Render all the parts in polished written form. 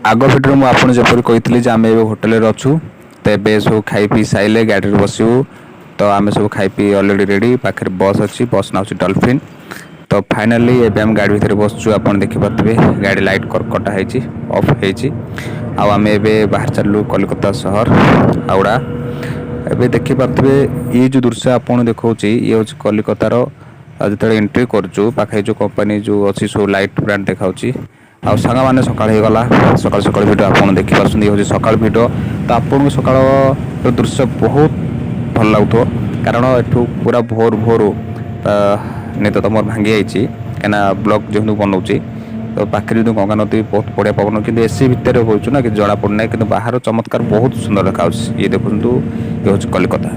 आग भिडियो मुझे आपको जपर कही आम ए होटेल अच्छू तो ये सब खाई पी सारे गाड़ी बसू तो आम सब खाई पी अलरेडी रेडी पाखे बस अच्छी बस ना डॉल्फिन तो फाइनाली एवं आम गाड़ी भितर बसचु आप देखिपे गाड़ी लाइट कटा है ऑफ आम ए बाहर चलू कोलकाता सहर हावड़ा ए देखिपे ये जो दृश्य आपको देखा ये हूँ कोलकातार जो एंट्री करुँ पाखे जो कंपनी जो अच्छी सब लाइट ब्रांड देखा आ सांग मैंने सकाल हो गला सकाल सकाल भिड आप देखिपारे हूँ सकाल भिड तो आपको सकाल दृश्य बहुत भल लगुव कारण एठू पूरा भोर भोर निद तो मोर भांगी जाइए कहीं ब्लॉग जो बनाऊँगी तो पाखे जो गंगा नदी बहुत बढ़िया पवन कि एसी भितर हो ना कि जड़ा पड़ना कि बाहर चमत्कार बहुत सुंदर देखा ये देखो ये हूँ कलिकता।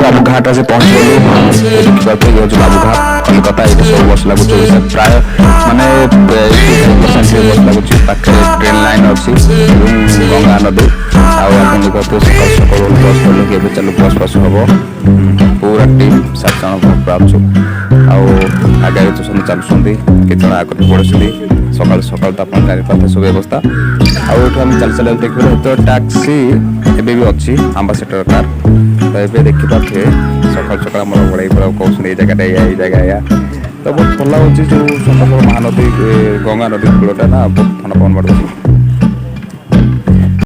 बाबूघाट से पहुंच गलु देखिए जो बाबूघाट कलकत्ता ये सब बस लगुच प्राय माने 85% बस लगुच पाखे ट्रेन लाइन अच्छी गंगा नदी आगे सकाल सकाल बस पड़े चलू बस बस हम पूरा टीम 7 जन पाचु आगे तो सब चलुँच कितने आगे बढ़ुँच सकाल सकाल तो आप जानते सब व्यवस्था आम चल चल देखिए तो टैक्सी एवं भी अच्छी आम्बासेडर कार तो ये देखिपे सकाल सकाल आम बड़े कहते ये जगह ये जगह या तो बहुत भल लगे जो महानदी गंगा नदी कूलटा ना बहुत थंडा पवन बढ़ुଛି।